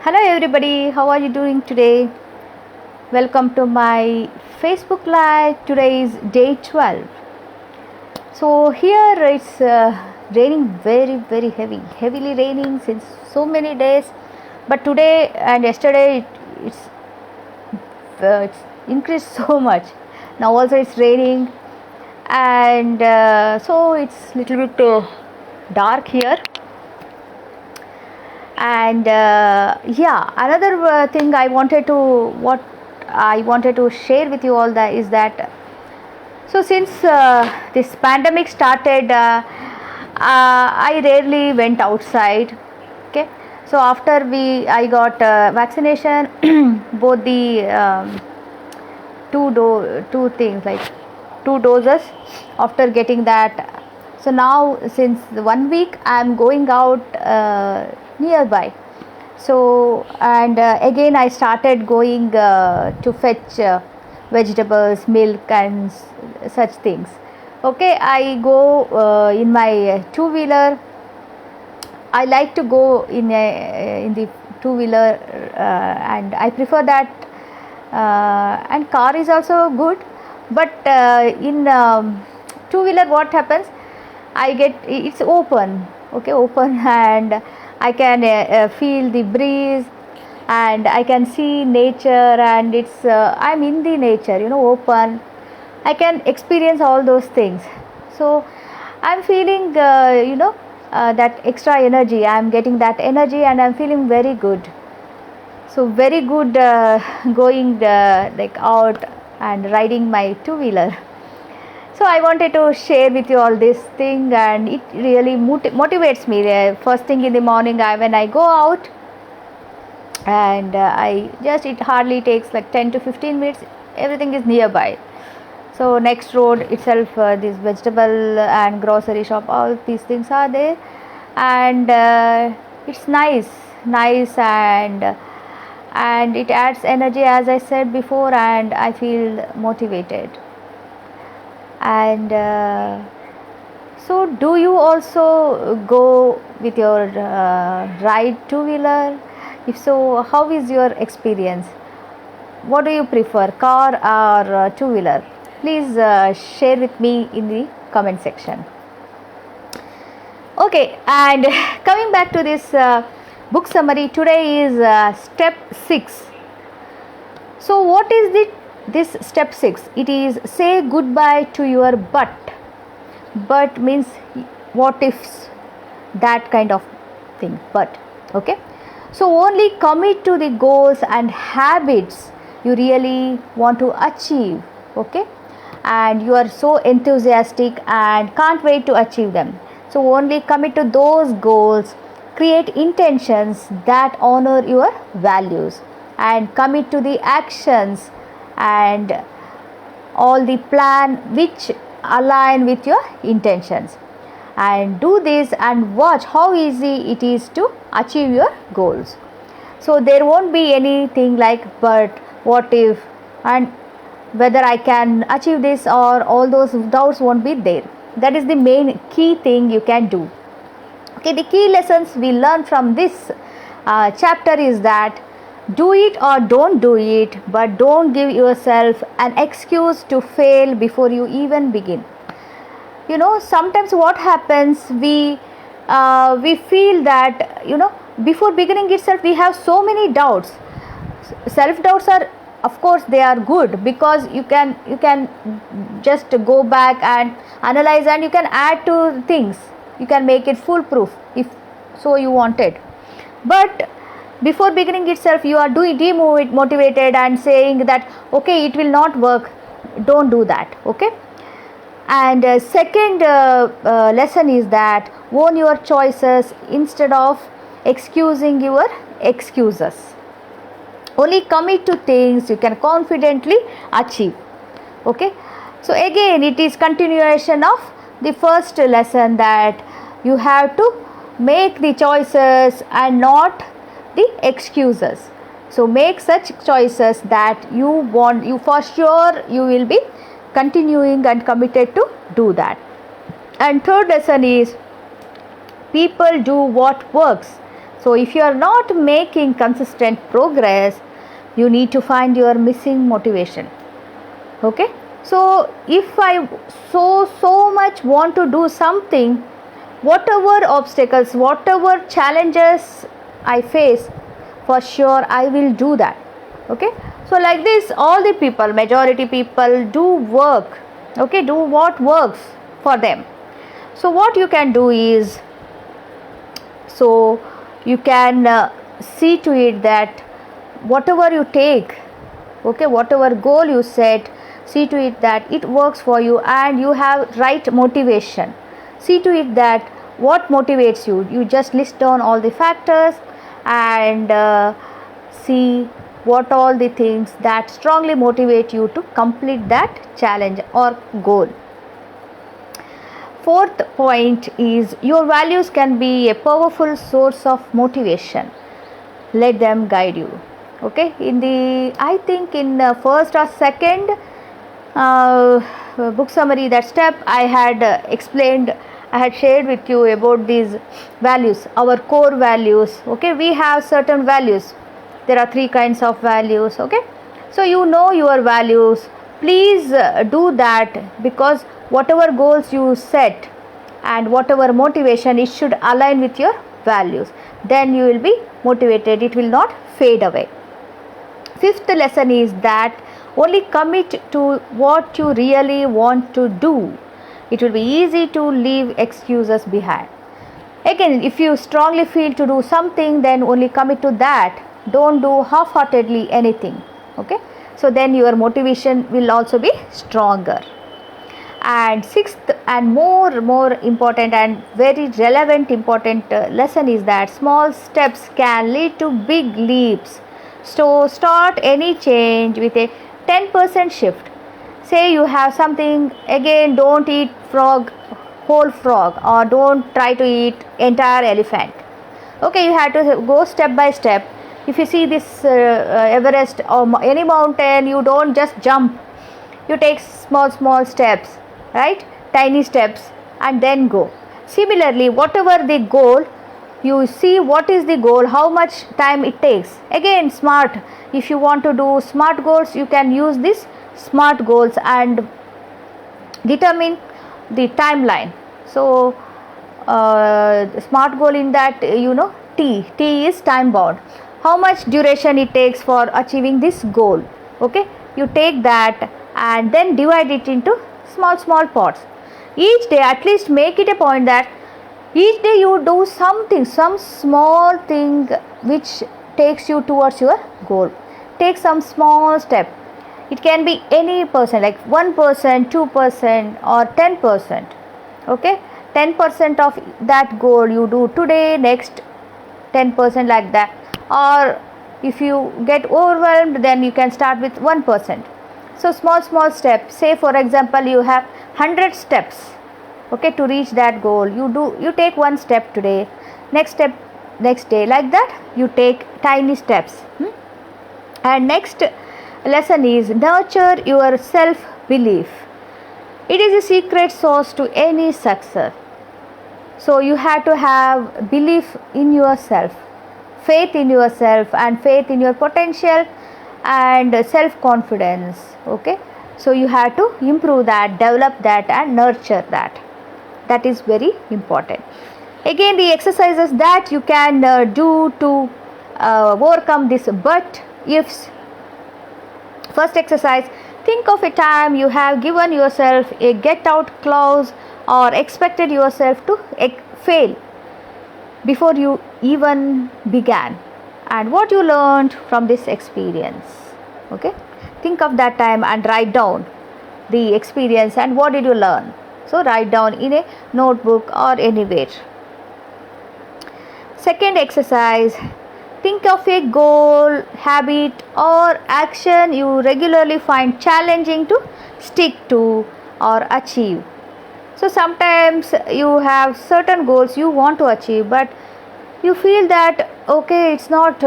Hello everybody, how are you doing today? Welcome to my Facebook Live. Today is day 12. So here it's raining very heavily raining since so many days. But today and yesterday it's increased so much. Now also it's raining, and so it's little bit dark here. And another thing I wanted to share with you all that is that, so since this pandemic started, I rarely went outside. Okay, so after I got vaccination, both the two things, like 2 doses. After getting that, so now since 1 week I am going out nearby. So and again I started going to fetch vegetables, milk and such things. Okay, I go in my two-wheeler. I like to go in the two-wheeler, and I prefer that, and car is also good, but in two-wheeler what happens, it's open, and I can feel the breeze, and I can see nature, and I'm in the nature, open. I can experience all those things. So I'm feeling that extra energy. I'm getting that energy and I'm feeling very good. So very good going like out and riding my two-wheeler. So I wanted to share with you all this thing, and it really motivates me. First thing in the morning, when I go out, and it hardly takes like 10 to 15 minutes. Everything is nearby. So next road itself, this vegetable and grocery shop, all these things are there, and it's nice, and it adds energy, as I said before, and I feel motivated. And so do you also go with your ride two-wheeler? If so, how is your experience? What do you prefer, car or two-wheeler? Please share with me in the comment section. Okay, and coming back to this book summary, today is step 6. So what is this step 6? It is say goodbye to your but. But means what ifs, that kind of thing. But okay, so only commit to the goals and habits you really want to achieve. Okay, and you are so enthusiastic and can't wait to achieve them. So only commit to those goals, create intentions that honor your values, and commit to the actions and all the plan which align with your intentions, and do this and watch how easy it is to achieve your goals. So there won't be anything like but, what if, and whether I can achieve this, or all those doubts won't be there. That is the main key thing you can do. Okay, the key lessons we learn from this chapter is that do it or don't do it, but don't give yourself an excuse to fail before you even begin. Sometimes what happens, we feel that before beginning itself we have so many doubts. Self doubts are, of course, they are good, because you can just go back and analyze, and you can add to things. You can make it foolproof if so you wanted. But before beginning itself, you are demotivated and saying that okay, it will not work. Don't do that. Okay. And second lesson is that own your choices instead of excusing your excuses. Only commit to things you can confidently achieve. Okay. So again, it is continuation of the first lesson, that you have to make the choices and not the excuses. So make such choices that you for sure you will be continuing and committed to do that. And third lesson is people do what works, So if you are not making consistent progress, you need to find your missing motivation. Okay, so if I so much want to do something, whatever obstacles, whatever challenges I face, for sure I will do that. Okay, so like this, all the people, majority people do work, okay, do what works for them. So what you can do is, so you can see to it that whatever you take, okay, whatever goal you set, see to it that it works for you and you have right motivation. See to it that what motivates you, you just list down all the factors and see what all the things that strongly motivate you to complete that challenge or goal. Fourth point is, your values can be a powerful source of motivation. Let them guide you. Okay, in the, I think in the first or second book summary, that step I had explained, I had shared with you about these values, our core values. Okay, we have certain values. There are 3 kinds of values. Okay, so you know your values. Please do that, because whatever goals you set and whatever motivation, it should align with your values. Then you will be motivated, it will not fade away. Fifth lesson is that only commit to what you really want to do. It will be easy to leave excuses behind. Again, if you strongly feel to do something, then only commit to that. Don't do half-heartedly anything. Okay, so then your motivation will also be stronger. And sixth and more important and very relevant important lesson is that small steps can lead to big leaps. So start any change with a 10% shift. Say you have something, again, don't eat whole frog, or don't try to eat entire elephant. Okay, you have to go step by step. If you see this Everest or any mountain, you don't just jump. You take small steps, right? Tiny steps, and then go. Similarly, whatever the goal, you see what is the goal, how much time it takes. Again, smart. If you want to do smart goals, you can use this smart goals and determine the timeline. So smart goal, in that, you know, T is time bound. How much duration it takes for achieving this goal. Okay, you take that and then divide it into small parts. Each day, at least make it a point that each day you do something, some small thing which takes you towards your goal. Take some small step. It can be any percent, like 1%, 2%, or 10%. Okay, 10% of that goal you do today, next 10% like that. Or if you get overwhelmed, then you can start with 1%. So small steps. Say for example, you have 100 steps, okay, to reach that goal. You take 1 step today, next step next day, like that you take tiny steps. And next lesson is, nurture your self belief. It is a secret sauce to any success. So you have to have belief in yourself, faith in yourself, and faith in your potential, and self confidence. Okay, so you have to improve that, develop that, and nurture that. That is very important. Again, the exercises that you can do to overcome this but ifs. First exercise, think of a time you have given yourself a get out clause or expected yourself to fail before you even began, and what you learned from this experience. Okay, think of that time and write down the experience and what did you learn. So write down in a notebook or anywhere. Second exercise, think of a goal, habit, or action you regularly find challenging to stick to or achieve. So sometimes you have certain goals you want to achieve, but you feel that, okay, it's not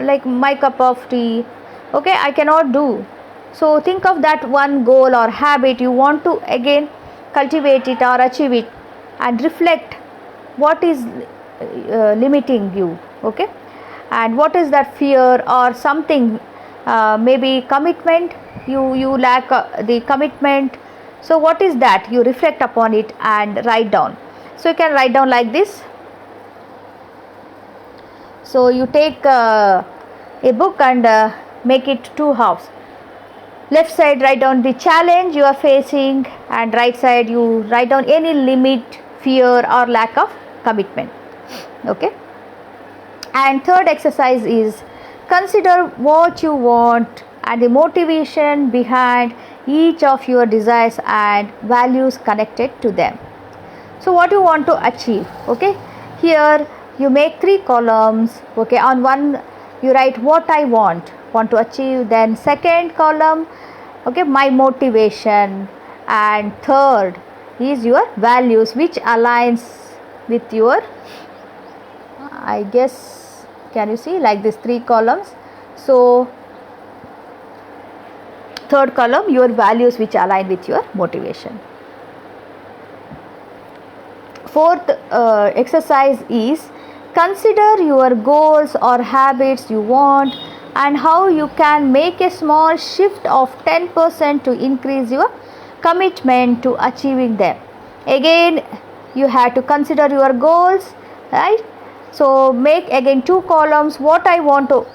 like my cup of tea, okay, I cannot do. So think of that one goal or habit you want to again cultivate it or achieve it, and reflect what is limiting you. Okay, and what is that fear or something? Maybe commitment, you lack the commitment. So what is that? You reflect upon it and write down. So you can write down like this. So you take a book and make it two halves. Left side write down the challenge you are facing, and right side you write down any limit, fear or lack of commitment. Okay, and third exercise is consider what you want and the motivation behind each of your desires and values connected to them. So what you want to achieve. Okay, here you make 3 columns. Okay, on one you write what I want to achieve, then second column, okay, my motivation, and third is your values which aligns with your, I guess, can you see, like this 3 columns. So third column, your values which align with your motivation. Fourth exercise is consider your goals or habits you want and how you can make a small shift of 10% to increase your commitment to achieving them. Again, you have to consider your goals, right? So make again 2 columns, what I want to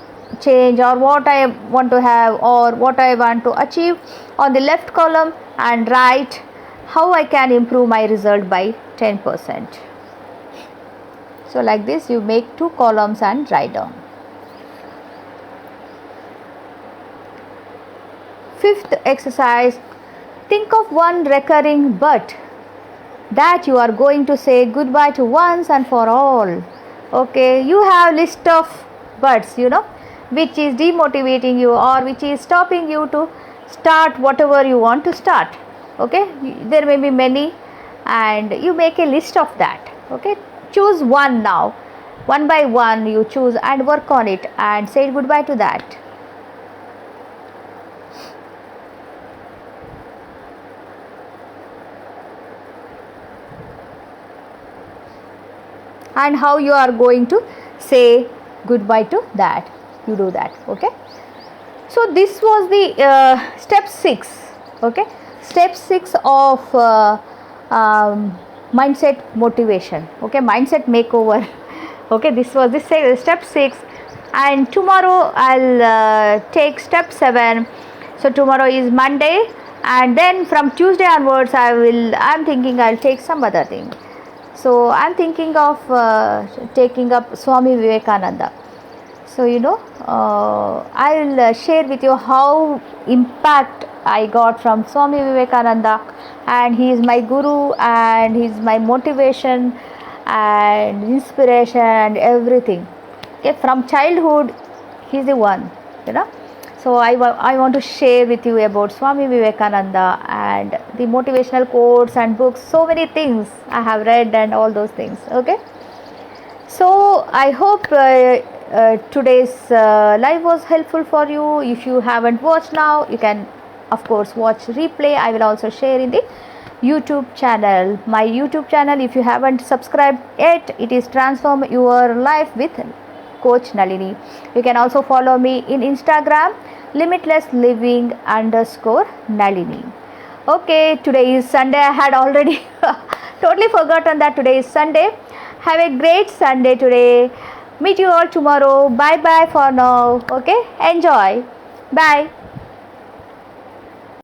change or what I want to have or what I want to achieve on the left column, and write how I can improve my result by 10%. So like this you make 2 columns and write down. Fifth exercise, think of one recurring but that you are going to say goodbye to once and for all. Okay, you have list of buts, which is demotivating you or which is stopping you to start whatever you want to start. Okay, there may be many and you make a list of that. Okay, choose one now, one by one you choose and work on it and say goodbye to that. And how you are going to say goodbye to that, you do that. Okay, so this was the step 6. Okay, step 6 of mindset motivation. Okay, mindset makeover. Okay, this was this step 6, and tomorrow I'll take step 7. So tomorrow is Monday, and then from Tuesday onwards I'm thinking I'll take some other thing. So I'm thinking of taking up Swami Vivekananda. So I will share with you how impact I got from Swami Vivekananda, and he is my guru and he is my motivation and inspiration and everything. Okay, from childhood he is the one. So I want to share with you about Swami Vivekananda and the motivational quotes and books, so many things I have read and all those things. Okay, so I hope today's live was helpful for you. If you haven't watched now, you can of course watch replay. I will also share in the YouTube channel, my YouTube channel. If you haven't subscribed yet, it is Transform Your Life with Coach Nalini. You can also follow me in Instagram, limitlessliving_Nalini. Okay, today is Sunday. I had already totally forgotten that today is Sunday. Have a great Sunday today. Meet you all tomorrow. Bye bye for now. Okay, enjoy. Bye.